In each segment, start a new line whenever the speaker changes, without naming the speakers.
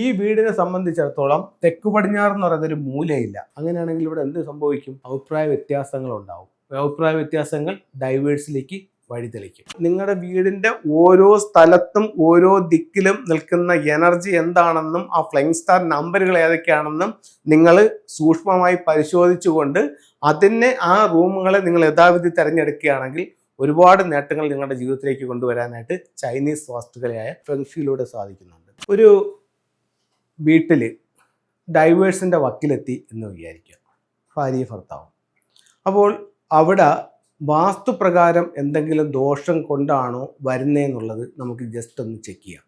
ഈ വീടിനെ സംബന്ധിച്ചിടത്തോളം തെക്ക് പടിഞ്ഞാറ് എന്ന് പറയുന്നത് ഒരു മൂലയില്ല. അങ്ങനെയാണെങ്കിൽ ഇവിടെ എന്ത് സംഭവിക്കും? അഭിപ്രായ വ്യത്യാസങ്ങൾ ഉണ്ടാവും. അഭിപ്രായ വ്യത്യാസങ്ങൾ ഡൈവേഴ്സിലേക്ക് വഴിതെളിക്കും. നിങ്ങളുടെ വീടിന്റെ ഓരോ സ്ഥലത്തും ഓരോ ദിക്കിലും നിൽക്കുന്ന എനർജി എന്താണെന്നും ആ ഫ്ലൈയിങ് സ്റ്റാർ നമ്പറുകൾ ഏതൊക്കെയാണെന്നും നിങ്ങൾ സൂക്ഷ്മമായി പരിശോധിച്ചുകൊണ്ട് അതിനെ ആ റൂമുകളെ നിങ്ങൾ യഥാവിധി തിരഞ്ഞെടുക്കുകയാണെങ്കിൽ ഒരുപാട് നേട്ടങ്ങൾ നിങ്ങളുടെ ജീവിതത്തിലേക്ക് കൊണ്ടുവരാനായിട്ട് ചൈനീസ് വാസ്തുകലയായ ഫെങ്ഷുയിലൂടെ സാധിക്കുന്നുണ്ട്. ഒരു വീട്ടിൽ ഡൈവേഴ്സിൻ്റെ വക്കിലെത്തി എന്ന് വിചാരിക്കുക, ഭാര്യ ഭർത്താവും. അപ്പോൾ അവിടെ വാസ്തുപ്രകാരം എന്തെങ്കിലും ദോഷം കൊണ്ടാണോ വരുന്നതെന്നുള്ളത് നമുക്ക് ജസ്റ്റ് ഒന്ന് ചെക്ക് ചെയ്യാം.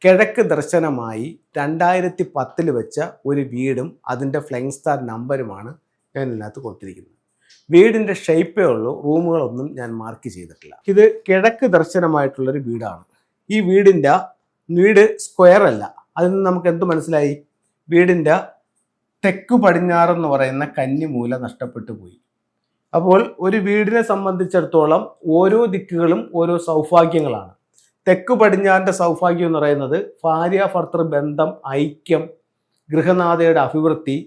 കിഴക്ക് ദർശനമായി 2010 വെച്ച ഒരു വീടും അതിൻ്റെ ഫ്ലൈയിങ് സ്റ്റാർ നമ്പറുമാണ് ഞാൻ ഇതിനകത്ത് കൊടുത്തിരിക്കുന്നത്. വീടിൻ്റെ ഷേപ്പേ ഉള്ളൂ, റൂമുകളൊന്നും ഞാൻ മാർക്ക് ചെയ്തിട്ടില്ല. ഇത് കിഴക്ക് ദർശനമായിട്ടുള്ളൊരു വീടാണ്. ഈ വീട് സ്ക്വയർ അല്ല. അതിൽ നിന്ന് നമുക്ക് എന്ത് മനസ്സിലായി? വീടിൻ്റെ തെക്ക് പടിഞ്ഞാറെന്ന് പറയുന്ന കന്നിമൂല നഷ്ടപ്പെട്ടു പോയി. അപ്പോൾ ഒരു വീടിനെ സംബന്ധിച്ചിടത്തോളം ഓരോ ദിക്കുകളും ഓരോ സൗഭാഗ്യങ്ങളാണ്. തെക്ക് പടിഞ്ഞാറിൻ്റെ സൗഭാഗ്യം എന്ന് പറയുന്നത് ഭാര്യ ഭർത്തൃ ബന്ധം, ഐക്യം, ഗൃഹനാഥയുടെ അഭിവൃദ്ധി,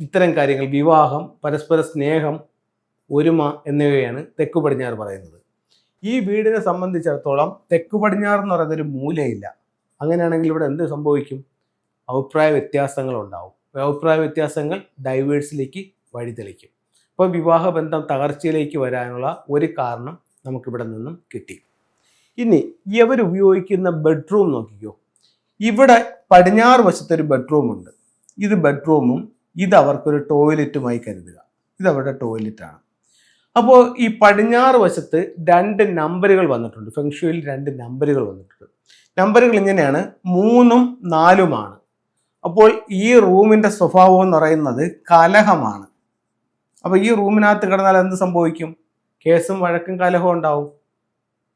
ഇത്തരം കാര്യങ്ങൾ, വിവാഹം, പരസ്പര സ്നേഹം, ഒരുമ എന്നിവയാണ് തെക്ക് പടിഞ്ഞാറ് പറയുന്നത്. ഈ വീടിനെ സംബന്ധിച്ചിടത്തോളം തെക്ക് പടിഞ്ഞാറ് എന്ന് പറയുന്നത് ഒരു മൂലയില്ല. അങ്ങനെയാണെങ്കിൽ ഇവിടെ എന്ത് സംഭവിക്കും? അഭിപ്രായ വ്യത്യാസങ്ങൾ ഉണ്ടാവും. അഭിപ്രായ വ്യത്യാസങ്ങൾ ഡൈവേഴ്സിലേക്ക് വഴിതെളിക്കും. അപ്പോൾ വിവാഹബന്ധം തകർച്ചയിലേക്ക് വരാനുള്ള ഒരു കാരണം നമുക്കിവിടെ നിന്നും കിട്ടി. ഇനി ഇവർ ഉപയോഗിക്കുന്ന ബെഡ്റൂം നോക്കിക്കോ. ഇവിടെ പടിഞ്ഞാറ് വശത്തൊരു ബെഡ്റൂം ഉണ്ട്. ഇത് ബെഡ്റൂമും ഇത് അവർക്കൊരു ടോയ്ലറ്റുമായി കരുതുക. ഇതവരുടെ ടോയ്ലറ്റാണ്. അപ്പോൾ ഈ പടിഞ്ഞാറ് വശത്ത് 2 നമ്പറുകൾ വന്നിട്ടുണ്ട്. ഫെങ്ഷുയിൽ 2 നമ്പറുകൾ വന്നിട്ടുണ്ട്. നമ്പറുകൾ ഇങ്ങനെയാണ്, 3ഉം 4ഉമാണ്. അപ്പോൾ ഈ റൂമിൻ്റെ സ്വഭാവം എന്ന് പറയുന്നത് കലഹമാണ്. അപ്പോൾ ഈ റൂമിനകത്ത് കിടന്നാൽ എന്ത് സംഭവിക്കും? കേസും വഴക്കും കലഹവും ഉണ്ടാവും.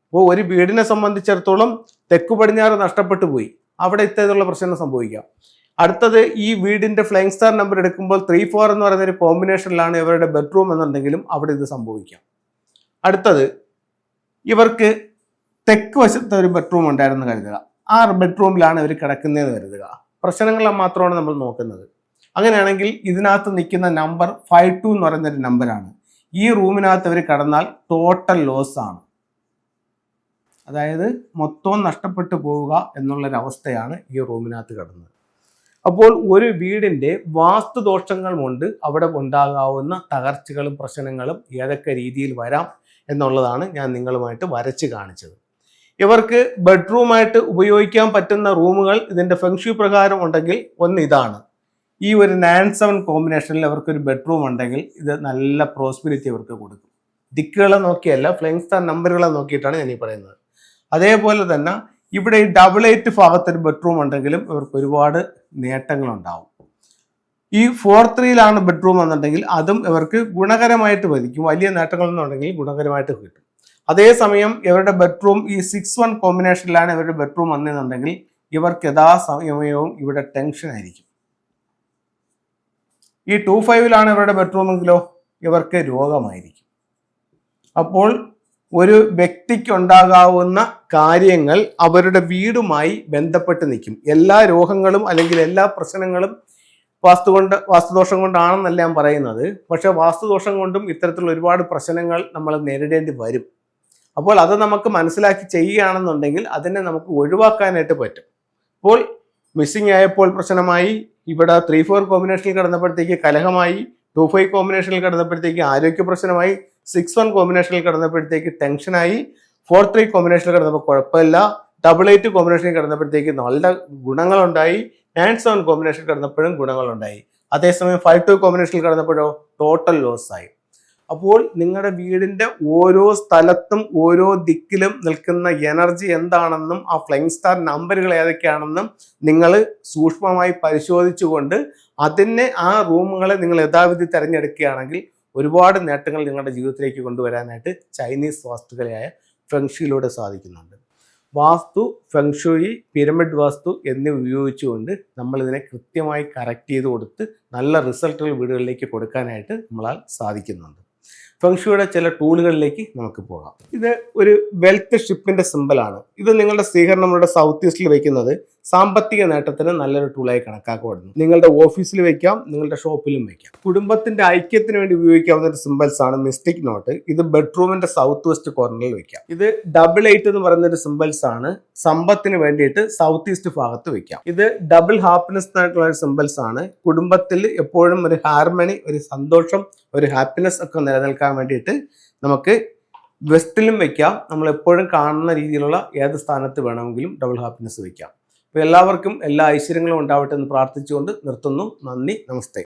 അപ്പോൾ ഒരു വീടിനെ സംബന്ധിച്ചിടത്തോളം തെക്കു പടിഞ്ഞാറ് നഷ്ടപ്പെട്ടു പോയി, അവിടെ ഇത്തരത്തിലുള്ള പ്രശ്നം സംഭവിക്കാം. അടുത്തത്, ഈ വീടിൻ്റെ ഫ്ലൈയിങ് സ്റ്റാർ നമ്പർ എടുക്കുമ്പോൾ 3-4 എന്ന് പറയുന്ന ഒരു കോമ്പിനേഷനിലാണ് ഇവരുടെ ബെഡ്റൂം എന്നുണ്ടെങ്കിലും അവിടെ ഇത് സംഭവിക്കാം. അടുത്തത്, ഇവർക്ക് തെക്ക് വശത്ത് ഒരു ബെഡ്റൂം ഉണ്ടായിരുന്നു കരുതുക. ആ ബെഡ്റൂമിലാണ് ഇവർ കിടക്കുന്നതെന്ന് കരുതുക. പ്രശ്നങ്ങളെ മാത്രമാണ് നമ്മൾ നോക്കുന്നത്. അങ്ങനെയാണെങ്കിൽ ഇതിനകത്ത് നിൽക്കുന്ന നമ്പർ 52 എന്ന് പറയുന്നൊരു നമ്പറാണ്. ഈ റൂമിനകത്ത് അവർ കടന്നാൽ ടോട്ടൽ ലോസ് ആണ്. അതായത് മൊത്തവും നഷ്ടപ്പെട്ടു പോവുക എന്നുള്ളൊരവസ്ഥയാണ് ഈ റൂമിനകത്ത് കിടന്നത്. അപ്പോൾ ഒരു വീടിൻ്റെ വാസ്തുദോഷങ്ങൾ കൊണ്ട് അവിടെ ഉണ്ടാകാവുന്ന തകർച്ചകളും പ്രശ്നങ്ങളും ഏതൊക്കെ രീതിയിൽ വരാം എന്നുള്ളതാണ് ഞാൻ നിങ്ങളുമായിട്ട് വരച്ച് കാണിച്ചത്. ഇവർക്ക് ബെഡ്റൂമായിട്ട് ഉപയോഗിക്കാൻ പറ്റുന്ന റൂമുകൾ ഇതിൻ്റെ ഫെങ്ഷു പ്രകാരം ഉണ്ടെങ്കിൽ ഒന്ന് ഇതാണ്. ഈ ഒരു 9-7 കോമ്പിനേഷനിൽ അവർക്കൊരു ബെഡ്റൂം ഉണ്ടെങ്കിൽ ഇത് നല്ല പ്രോസ്പെരിറ്റി അവർക്ക് കൊടുക്കും. ദിക്കുകളെ നോക്കിയല്ല, ഫ്ലൈയിങ് സ്റ്റാർ നമ്പറുകളെ നോക്കിയിട്ടാണ് ഞാൻ ഈ പറയുന്നത്. അതേപോലെ തന്നെ ഇവിടെ ഈ 88 ഭാഗത്തൊരു ബെഡ്റൂം ഉണ്ടെങ്കിലും ഇവർക്ക് ഒരുപാട് നേട്ടങ്ങളുണ്ടാവും. ഈ 4-3 ബെഡ്റൂം എന്നുണ്ടെങ്കിൽ അതും ഇവർക്ക് ഗുണകരമായിട്ട് വധിക്കും. വലിയ നേട്ടങ്ങളെന്നുണ്ടെങ്കിൽ ഗുണകരമായിട്ട് കിട്ടും. അതേസമയം ഇവരുടെ ബെഡ്റൂം ഈ 6-1 കോമ്പിനേഷനിലാണ് ഇവരുടെ ബെഡ്റൂം വന്നതെന്നുണ്ടെങ്കിൽ ഇവർക്ക് യഥാസമയവും ഇവിടെ ടെൻഷൻ ആയിരിക്കും. ഈ 2-5 ഇവരുടെ ബെഡ്റൂമെങ്കിലോ ഇവർക്ക് രോഗമായിരിക്കും. അപ്പോൾ ഒരു വ്യക്തിക്കുണ്ടാകാവുന്ന കാര്യങ്ങൾ അവരുടെ വീടുമായി ബന്ധപ്പെട്ട് നിൽക്കും. എല്ലാ രോഗങ്ങളും അല്ലെങ്കിൽ എല്ലാ പ്രശ്നങ്ങളും വാസ്തുദോഷം കൊണ്ടാണെന്നല്ല ഞാൻ പറയുന്നത്. പക്ഷെ വാസ്തുദോഷം കൊണ്ടും ഇത്തരത്തിലുള്ള ഒരുപാട് പ്രശ്നങ്ങൾ നമ്മൾ നേരിടേണ്ടി വരും. അപ്പോൾ അത് നമുക്ക് മനസ്സിലാക്കി ചെയ്യുകയാണെന്നുണ്ടെങ്കിൽ അതിനെ നമുക്ക് ഒഴിവാക്കാനായിട്ട് പറ്റും. ഇപ്പോൾ മിസ്സിംഗ് ആയപ്പോൾ പ്രശ്നമായി, ഇവിടെ 3-4 കോമ്പിനേഷനിൽ കിടന്നപ്പോഴത്തേക്ക് കലഹമായി, 2-5 കോമ്പിനേഷനിൽ കിടന്നപ്പോഴത്തേക്ക് ആരോഗ്യ പ്രശ്നമായി, 6-1 കോമ്പിനേഷനിൽ കിടന്നപ്പോഴത്തേക്ക് ടെൻഷനായി, 4-3 കോമ്പിനേഷനിൽ കിടന്നപ്പോൾ കുഴപ്പമില്ല, 8-8 കോമ്പിനേഷനിൽ കിടന്നപ്പോഴത്തേക്ക് നല്ല ഗുണങ്ങളുണ്ടായി, 9-7 കോമ്പിനേഷനിൽ കിടന്നപ്പോഴും ഗുണങ്ങളുണ്ടായി. അതേസമയം 5-2 കോമ്പിനേഷനിൽ കിടന്നപ്പോഴോ ടോട്ടൽ ലോസ് ആയി. അപ്പോൾ നിങ്ങളുടെ വീടിൻ്റെ ഓരോ സ്ഥലത്തും ഓരോ ദിക്കിലും നിൽക്കുന്ന എനർജി എന്താണെന്നും ആ ഫ്ലൈയിങ് സ്റ്റാർ നമ്പറുകൾ ഏതൊക്കെയാണെന്നും നിങ്ങൾ സൂക്ഷ്മമായി പരിശോധിച്ചുകൊണ്ട് അതിനെ ആ റൂമുകളെ നിങ്ങൾ യഥാവിധി തിരഞ്ഞെടുക്കുകയാണെങ്കിൽ ഒരുപാട് നേട്ടങ്ങൾ നിങ്ങളുടെ ജീവിതത്തിലേക്ക് കൊണ്ടുവരാനായിട്ട് ചൈനീസ് വാസ്തുകലയായ ഫെങ്ഷുയിലൂടെ സാധിക്കുന്നുണ്ട്. വാസ്തു, ഫെങ്ഷുയി, പിരമിഡ് വാസ്തു എന്നിവ ഉപയോഗിച്ചുകൊണ്ട് നമ്മളിതിനെ കൃത്യമായി കറക്റ്റ് ചെയ്ത് കൊടുത്ത് നല്ല റിസൾട്ടുകൾ വീടുകളിലേക്ക് കൊടുക്കാനായിട്ട് നമ്മളാൽ സാധിക്കുന്നുണ്ട്. ഫെങ്ഷുയുടെ ചില ടൂളുകളിലേക്ക് നമുക്ക് പോകാം. ഇത് ഒരു വെൽത്ത് ഷിപ്പിന്റെ സിമ്പിളാണ്. ഇത് നിങ്ങളുടെ സ്വീകരണം നമ്മുടെ സൗത്ത് ഈസ്റ്റിൽ വയ്ക്കുന്നത് സാമ്പത്തിക നേട്ടത്തിന് നല്ലൊരു ടൂളായി കണക്കാക്കപ്പെടുന്നു. നിങ്ങളുടെ ഓഫീസിൽ വെക്കാം, നിങ്ങളുടെ ഷോപ്പിലും വെക്കാം. കുടുംബത്തിന്റെ ഐക്യത്തിന് വേണ്ടി ഉപയോഗിക്കാവുന്ന ഒരു സിമ്പിൾസ് ആണ് മിസ്റ്റിക് നോട്ട്. ഇത് ബെഡ്റൂമിന്റെ സൗത്ത് വെസ്റ്റ് കോർണറിൽ വെക്കാം. ഇത് 88 എന്ന് പറയുന്ന ഒരു സിമ്പിൾസ് ആണ്. സമ്പത്തിന് വേണ്ടിയിട്ട് സൗത്ത് ഈസ്റ്റ് ഭാഗത്ത് വെക്കാം. ഇത് ഡബിൾ ഹാപ്പിനെസ് ആയിട്ടുള്ള ഒരു സിമ്പിൾസ് ആണ്. കുടുംബത്തിൽ എപ്പോഴും ഒരു ഹാർമണി, ഒരു സന്തോഷം, ഒരു ഹാപ്പിനെസ് ഒക്കെ നിലനിൽക്കാൻ വേണ്ടിയിട്ട് നമുക്ക് വെസ്റ്റിലും വെക്കാം. നമ്മൾ എപ്പോഴും കാണുന്ന രീതിയിലുള്ള ഏത് സ്ഥാനത്ത് വേണമെങ്കിലും ഡബിൾ ഹാപ്പിനെസ് വെക്കാം. അപ്പോൾ എല്ലാവർക്കും എല്ലാ ഐശ്വര്യങ്ങളും ഉണ്ടാവട്ടെ എന്ന് പ്രാർത്ഥിച്ചുകൊണ്ട് നിർത്തുന്നു. നന്ദി, നമസ്തേ.